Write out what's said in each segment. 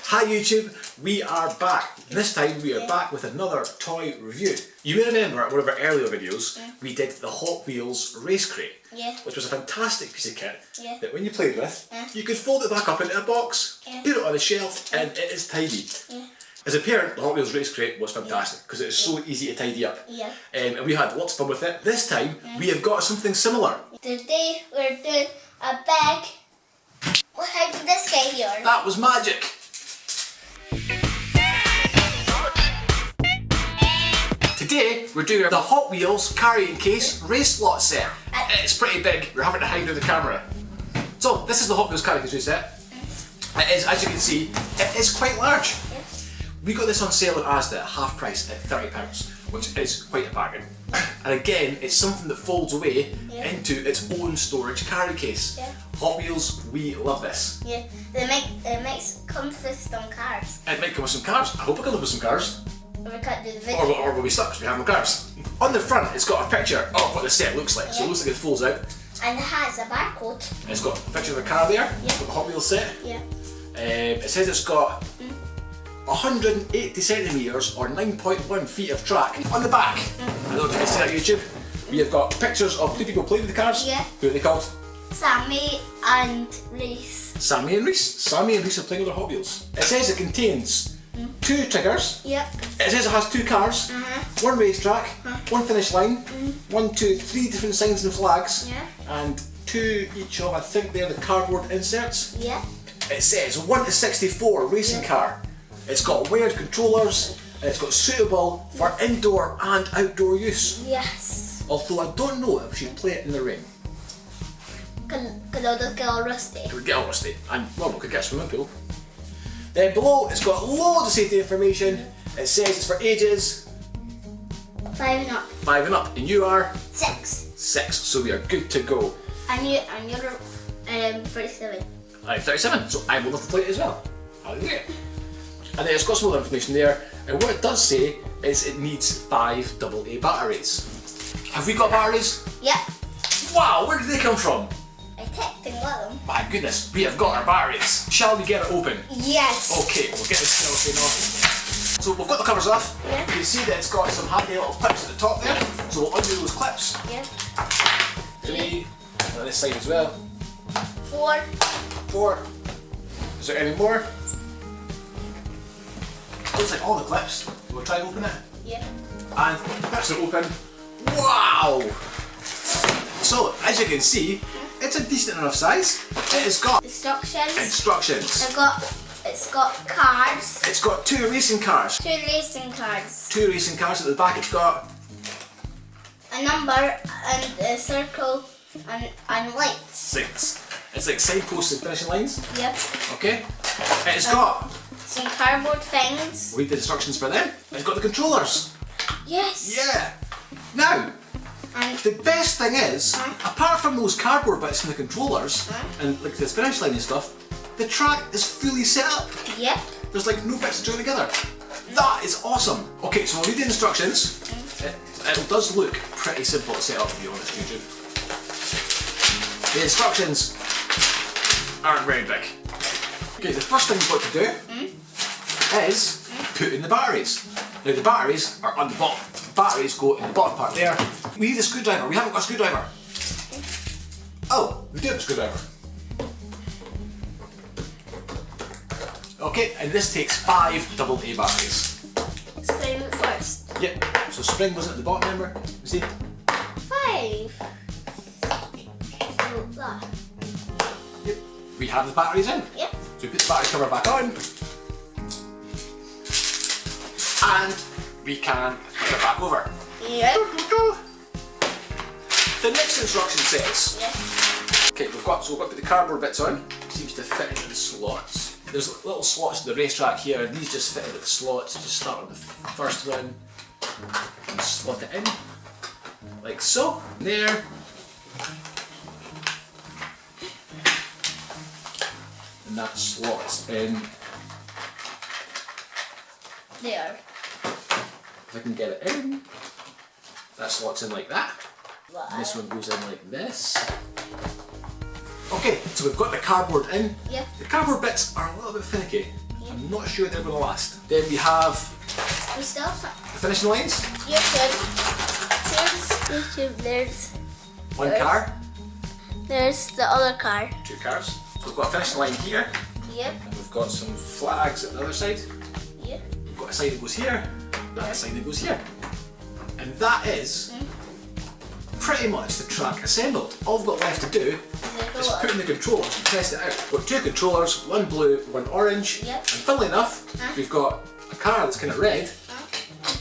Hi YouTube, we are back. This time we are back with another toy review. You may remember at one of our earlier videos we did the Hot Wheels race crate, which was a fantastic piece of kit that when you played with, you could fold it back up into a box, put it on a shelf, and it is tidy. As a parent, the Hot Wheels race crate was fantastic because it was so easy to tidy up. And we had lots of fun with it. This time we have got something similar. Today we're doing a bag. How did this get here? That was magic. Today we're doing the Hot Wheels carrying case race lot set. It's pretty big, we're having to hide in the camera. So this is the Hot Wheels carrying case race set. It is, as you can see, it is quite large. We got this on sale at Asda at half price at £30, which is quite a bargain. And again, it's something that folds away into its own storage carry case. Hot Wheels, we love this. It makes comes with some cars. It might come with some cars. I hope it comes with some cars. We can't do the video. Or we'll be stuck because we have no cars. On the front, it's got a picture of what the set looks like. So it looks like it folds out. And it has a barcode. It's got a picture of a car there. It's got the Hot Wheels set. It says it's got 180 centimetres or 9.1 feet of track. On the back, I don't know if you can see that on YouTube, we have got pictures of two people playing with the cars. Who are they called? Sammy and Reese. Sammy and Reese. Sammy and Reese are playing with their Hot Wheels. It says it contains 2 triggers. It says it has 2 cars, 1 racetrack, 1 finish line, 1, 2, 3 different signs and flags, and 2 each of, I think they're the cardboard inserts. It says 1 to 64 racing car. It's got wired controllers, and it's got suitable for indoor and outdoor use. Although I don't know if we should play it in the rain. Because it'll just get all rusty. It would get all rusty, and well, we could get a swimming pool. Then below, it's got loads of safety information. It says it's for ages 5 and up. 5 and up, and you are 6. 6, so we are good to go. And you're 37. I'm 37, so I will have to play it as well. Hallelujah. And then it's got some other information there, and what it does say is it needs 5 AA batteries. Have we got batteries? Wow, where did they come from? I checked and got them. My goodness, we have got our batteries. Shall we get it open? Yes. Okay, we'll get this cellophane off. So we've got the covers off. You can see that it's got some handy little clips at the top there. So we'll undo those clips. 3, and on this side as well. 4. Is there any more? Looks like all the clips. We'll try and open it. And the clips are open. Wow! So, as you can see, it's a decent enough size. It has got instructions. It's got cards. It's got 2 racing cars. 2 racing cards. 2 racing cars at the back. It's got a number and a circle and lights. 6. It's like signposts and finishing lines. Okay. It's got some cardboard things. Read the instructions for them. It's got the controllers. Yeah. Now, the best thing is, apart from those cardboard bits and the controllers, and like this finish line and stuff, the track is fully set up. There's like no bits to join together. That is awesome. Okay, so we'll read the instructions. It does look pretty simple to set up, to be honest, YouTube. The instructions aren't very big. Okay, the first thing you've got to do is put in the batteries. Now the batteries are on the bottom. The batteries go in the bottom part there. We need a screwdriver. We haven't got a screwdriver. Oh, we do have a screwdriver. Okay, and this takes 5 AA batteries. Spring it first. Yep, so spring wasn't at the bottom, remember? You see? 5. So that. Yep, we have the batteries in. So we put the battery cover back on. And we can put it back over. The next instruction says, okay, we've got to put the cardboard bits on. It seems to fit into the slots. There's little slots in the racetrack here, and these just fit into the slots. Just start on the first one and slot it in, like so. There. And that slots in. There. If I can get it in, that slots in like that. And this one goes in like this. Okay, so we've got the cardboard in. Yeah. The cardboard bits are a little bit finicky. Yeah. I'm not sure they're going to last. Then we have We still have some. the finishing lines. There's One car, there's the other car. 2 cars. So we've got a finishing line here, Yep. and we've got some flags at the other side. Yep. We've got a side that goes here, and a side that goes here. And that is pretty much the track assembled. All we've got left to do is put in the controllers and test it out. We've got 2 controllers, one blue, one orange. Yep. And funnily enough, we've got a car that's kind of red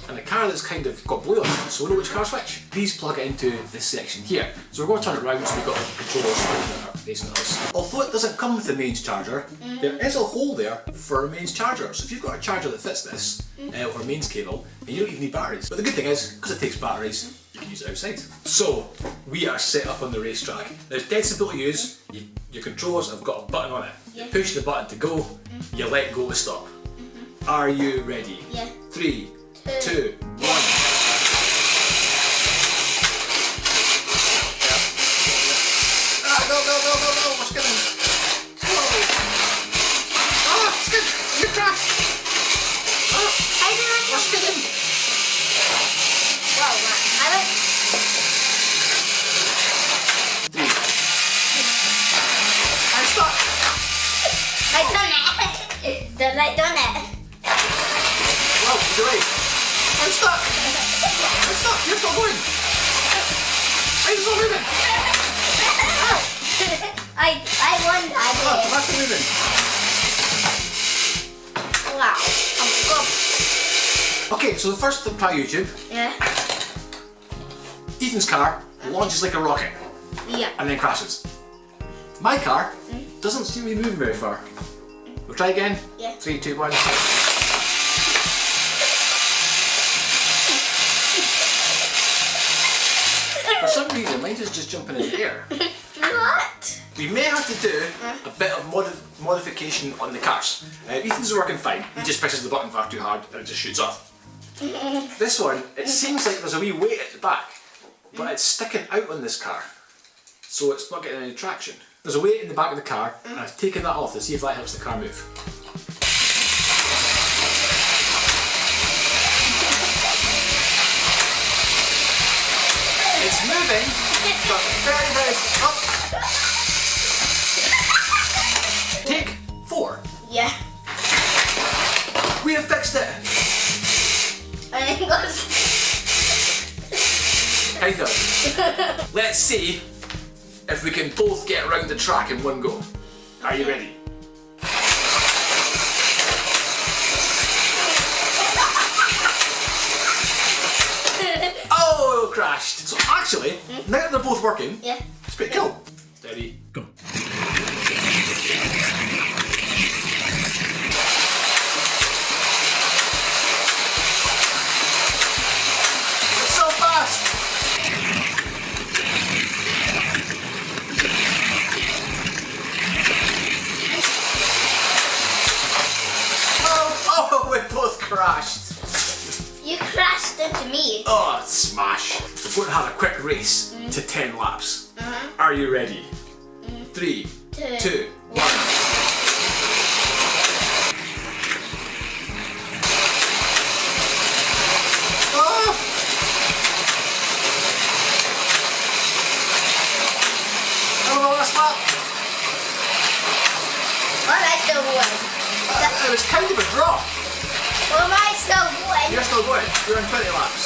and a car that's kind of got blue on it, so we know which car's which. These plug it into this section here. So we're going to turn it around so we've got the controllers that are facing us. Although it doesn't come with the mains charger, there is a hole there for a mains charger. So if you've got a charger that fits this, or a mains cable, then you don't even need batteries. But the good thing is, because it takes batteries, you can use it outside. So, we are set up on the racetrack. Now it's dead simple to use. Your controllers have got a button on it. You push the button to go, you let go to stop. Are you ready? Yeah. 3, 2, 1. Go, we're skidding. Whoa. Oh, skid, you crashed. Oh, we're skidding. Whoa, I don't. 3. I'm stuck. I done it. Did I done it? Whoa, delay. I'm stuck. I'm stuck. You're still going. I'm still moving. I won. I Oh, did. I'm still moving. Wow. I'm good. Okay, so the first to try YouTube, Yeah. Ethan's car launches like a rocket Yeah. and then crashes. My car doesn't seem to be moving very far. We'll try again. Yeah. 3, 2, 1. For some reason, mine is just jumping in the air. What? We may have to do a bit of modification on the cars. Ethan's is working fine. He just presses the button far too hard and it just shoots off. This one, it seems like there's a wee weight at the back, but it's sticking out on this car, so it's not getting any traction. There's a weight in the back of the car, and I've taken that off to see if that helps the car move. It's moving, but very, very up. Take 4. Yeah. We have fixed it. And it goes. Kind of. Let's see if we can both get around the track in one go. Are you ready? Oh, crashed. So actually, now that they're both working, Yeah. it's pretty cool. Steady, go. It's so fast. Oh, we both crashed. You crashed into me. Oh, smash. We're going to have a quick race to 10 laps. Are you ready? 3, 2, 1. Oh! Oh, last lap. Well, I still won. It was kind of a draw. Well, I still won. You're still going. You're on 20 laps.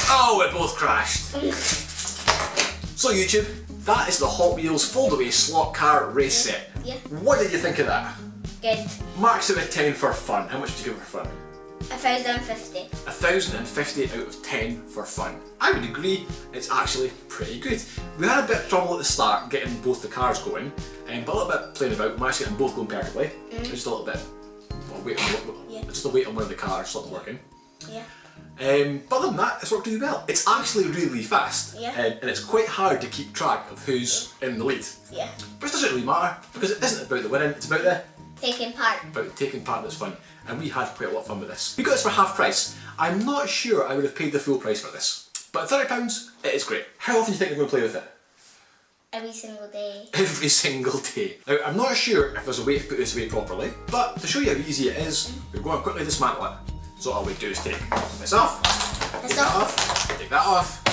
Oh, we both crashed. So YouTube, that is the Hot Wheels foldaway slot car race set. Yeah. What did you think of that? Good. Marks out of 10 for fun. How much would you give it for fun? 1,050. 1,050 out of 10 for fun. I would agree, it's actually pretty good. We had a bit of trouble at the start getting both the cars going, but a little bit playing about, managed to get them both going perfectly. Just a little bit, just a weight on one of the cars, something working. Yeah. But other than that, it's worked really well. It's actually really fast, Yeah. and it's quite hard to keep track of who's in the lead. Yeah. But it doesn't really matter, because it isn't about the winning, it's about the Taking part. taking part that's fun. And we had quite a lot of fun with this. We got this for half price. I'm not sure I would have paid the full price for this, but £30, it is great. How often do you think you're going to play with it? Every single day. Every single day. Now, I'm not sure if there's a way to put this away properly, but to show you how easy it is, we're going to quickly dismantle it. So all we do is take this off, take that off, take that off,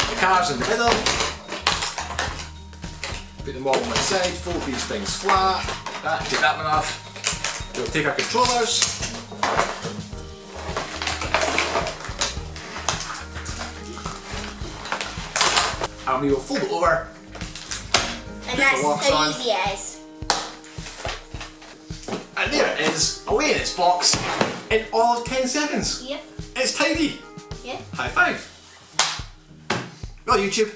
the cars in the middle, put them all on one side, fold these things flat, take that one off. We'll take our controllers, and we will fold it over. And that's how easy it is. And there it is, away in its box, in all of 10 seconds. Yep. It's tidy. Yep. High five. Well, YouTube,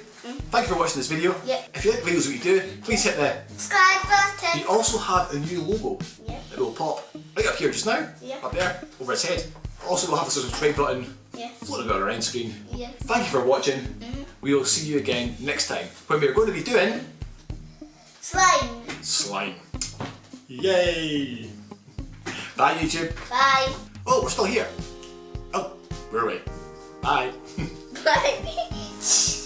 thank you for watching this video. Yep. If you like videos that we do, please hit the subscribe button. We also have a new logo Yep. that will pop right up here just now, Yep. up there, over its head. Also, we'll have the subscribe button Yep. floating around our end screen. Yep. Thank you for watching. We will see you again next time when we're going to be doing Slime. slime. Yay! Bye, YouTube. Bye. Oh, we're still here. Oh, we're away. Bye. Bye.